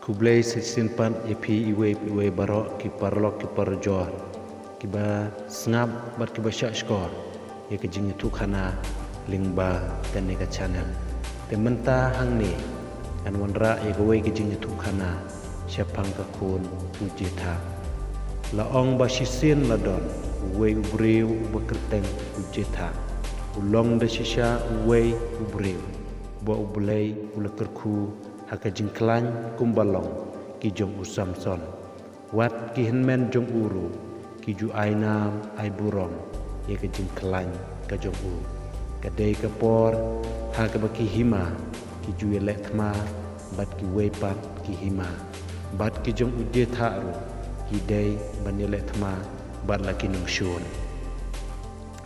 Kublai sesimpan epi iwe barok ki parlok ki parjor ki ba sngap bat ki ba syak skor ye ke jing tu khana lingba kan ne ka channel te menta hang ni an wanra ye gowe ki jing tu khana syapang ka kun ujita la ong ba sisin la don we ubreu bekerteng ujita ulong de shisha we ubreu bo ublei ulekerku haka jingklan kumbalong ki jong usamson wat ki henmen jong uru ki ju ainam ai burong ye ka jingklan ka jong u kadai ka por haka baki hima ki ju yelek ma bat ki wepat ki hima bat ki jong uje tharu ki dei ban yelek ma bat la ki nung shun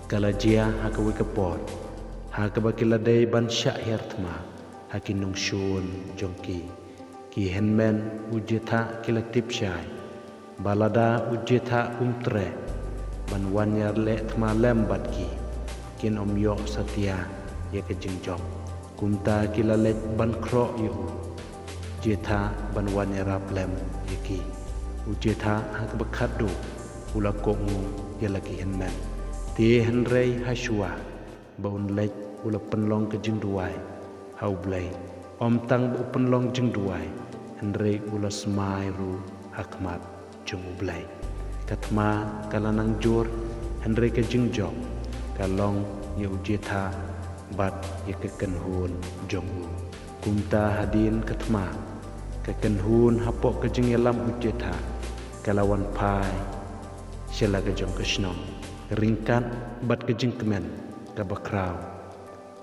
kala jia haka we ka por haka baki ladai ban syak hertma hakin nung shun jongki ki henmen ujeta kilatip syai balada ujeta umtre ban wanyar le tma lembat ki kin om yo satia ye ke jingjong kumta kilalet ban kro yo jeta ban wanyar lem yeki ujeta hak bakhadu ula kongu ye laki henmen ti henrei haswa baun lek ula penlong ke jingduai hau blai om tang bu penlong jing duai henrei ula smai ru hakmat jung blai katma kalanang jur henrei ke jing jong kalong ye ujeta bat ye ke kenhun jong u kumta hadin katma ke kenhun hapok ke jing yalam ujeta kalawan pai shela ke jong kesnong ringkat bat ke jing kemen ka bakrau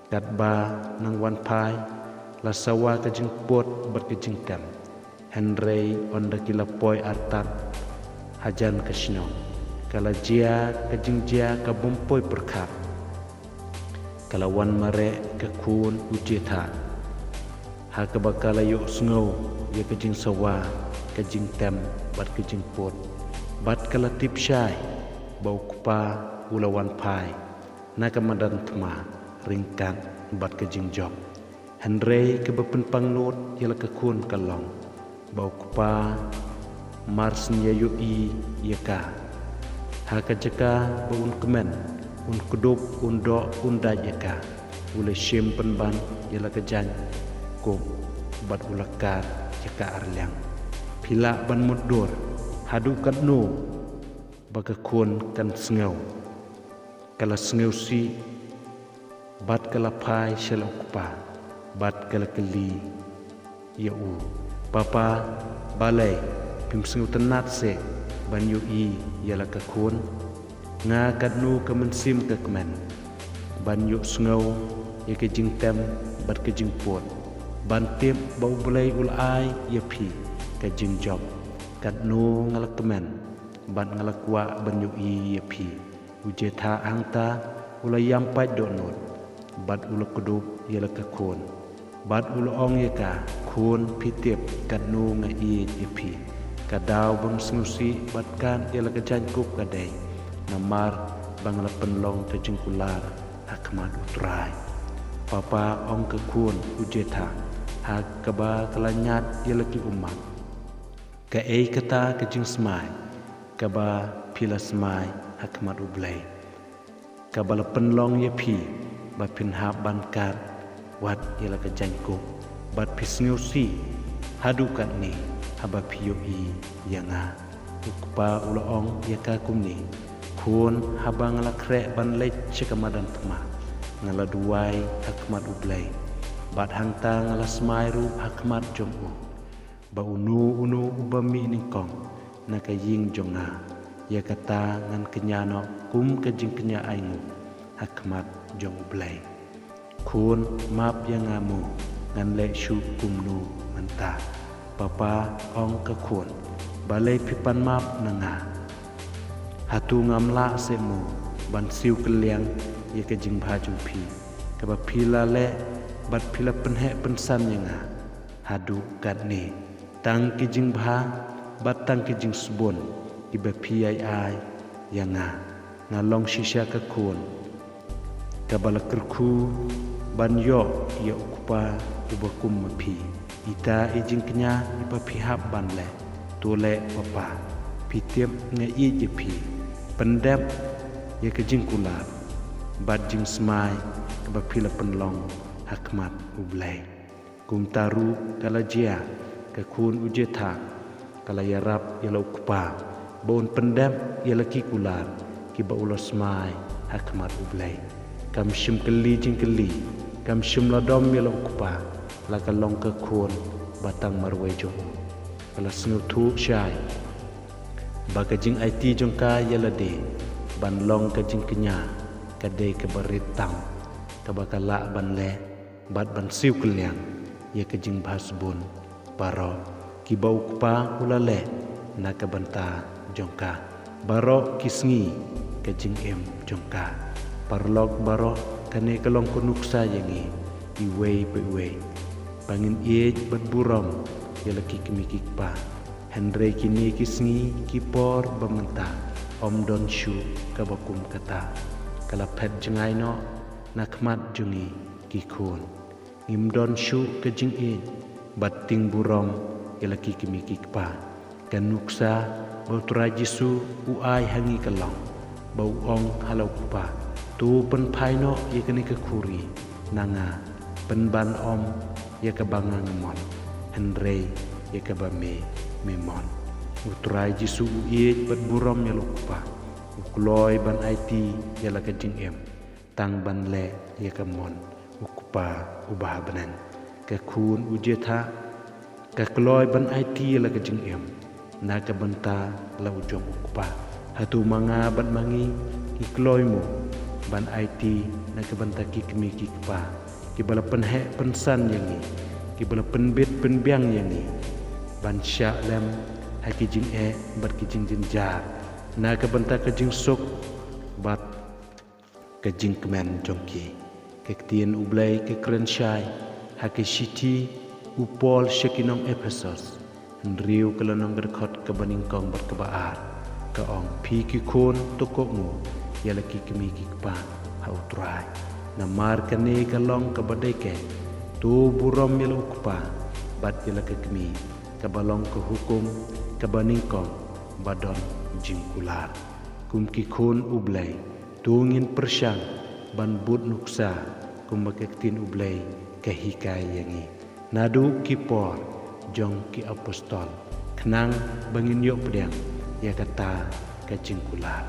kat ba nang wan pai la sawa ka jing pot bat ka jing kam henrei onda kila poi artat hajan ka shnong kala jia ka jing jia ka bompoi perkap kala wan mare ka kun ujeta ha ka bakala yo sngo ye ka jing sawa ka jing tam bat ka jing pot bat kala tip syai bau kupa ulawan pai na ka madan tma ringkat bat ke jingjong henrei ke bepenpang not yela ke kun kalong bau kupa marsnya yui yeka haka jeka baun kemen un kudup undo unda yeka ule shim penban yela ke jan ko bat ulakar yeka arlyang pila ban mudur hadu kat no baka kun kan sngau kala sngau si bat kala pai shela kupa bat kala keli ya u papa balai pim sengu tenat se ban yu i yala ka kun nga kadnu ka mensim ka kemen ban yu sngau ye ke jing tem bat ke jing pot ban tip bau bulai ul ai ye pi ka jing job kadnu ngalak kemen ban ngalak wa ban yu i ye pi ujeta angta ulayam pai donot bat ula kudup yela ka kun bat ula ong yeka kun pitip kanu nga i ipi kadaw bang snusi bat kan yela ka jankup kadai namar bangla penlong te jingkular hakmat utrai papa ong ka kun ujeta hak kaba kalanyat yela ki umat ka ei kata ka jing smai kaba pila smai hakmat ublai kabala penlong ye pi bat pinha ban kat wat yela ka janko bat pisngeusi hadukan ni haba piyo i yanga ukpa uloong yaka kumni kun haba ngala kre ban lech chekamadan tma ngala duai hakmat ublai bat hangta ngala smairu hakmat jongu ba unu ubami ningkong naka ying jonga yakata ngan kenyano kum ka jing kenya aingu hakmat jong ublai kun map yang ngamu ngan le shu kumnu menta papa ong ka kun balai pipan map nanga hatu ngamla semu ban siu keliang ye ke jing bhaju pi ka ba pila le bat pila penhe pensan yanga hadu kat ni tang ki jing bha bat tang ki jing subon iba pi ai yanga ngalong shisha ka kun kabala kerku ban yo ya ukupa ubakum mapi ita ijing kenya ipa pihap ban le tu le papa pitiap nge i jepi pendep ye ke jing kular bad jing smai ke ba pila penlong hakmat ublai kum taru kala jia ke kun ujeta kala yarap yala ukpa bon pendep yala ki kular ki ba ulos smai hakmat ublai kam shim keli jing keli kam shim ladom yala ukpa la kalong ke kun batang marwejo kala sengu tu syai baga jing IT jongka yala de ban long ka jing kenya ka de ke beritang ka bakala ban le bat ban siu kelyang ye ke jing bahas bun baro ki bau kupa ulale na ka banta jongka baro kisngi ke jing em jongka parlok baro kane kalong kunuksa yangi iwei pe bangin ie bat buram yala ki kimikik pa Henry kini kisngi kipor bamenta om don shu kabakum kata kala pet jengai no nakmat jungi kikun ngim don shu ke jing in bating burom yala kikimi kikpa kanuksa bau trajisu uai hangi kalong bau ong halau kupa tu pen paino ye kini ke kuri nanga pen ban om ye ke bangang mon Henry ye ke bame memon utrai jisu uie bat buram ya lupa ukloi ban IT yala ke jing em tang ban le ya ke mon ukupa ubah banan ke kun ujeta ke kloi ban IT yala ke jing em na ke banta la ujong ukupa hatu manga ban mangi ki kloi mo ban IT na ke banta ki kemi ki kpa ki bala penhe pensan yangi ki bala penbit penbiang yangi ban sya lem haki jing bat ki jing jinjar na ka banta ka jing sok bat ka jing kemen jongki ke tien ublai ke kren syai haki shiti upol syakinong Ephesus riu kelanong berkot ke baningkong bat ke baar ka ong pi ki kon tokok mu yala ki kemi ki kpa ha utrai na mar kane kalong ka badeke tu buram yala ukpa bat yala ke kemi kabalong ke hukum kabaningkong badon jingkular kum kikun ublay tungin persyang ban bud nuksa kum makektin ublay kahikai yangi nadu kipor jong ki apostol kenang bangin yok pedang ya kata ke jingkular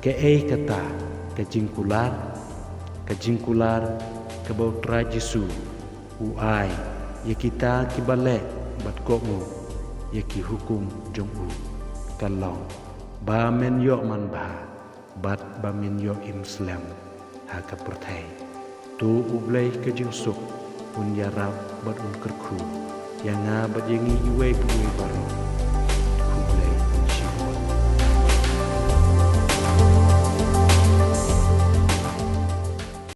ke kata ke jingkular ke bau trajisu uai ya kita kibale bat kokmu yaki hukum jong'u kalong ba men yo man ba bat ba men yo imslam ha ka perthai tu ublai ke jingsuk un yarab bat un kerku yang nga bat yangi iwe puwe baro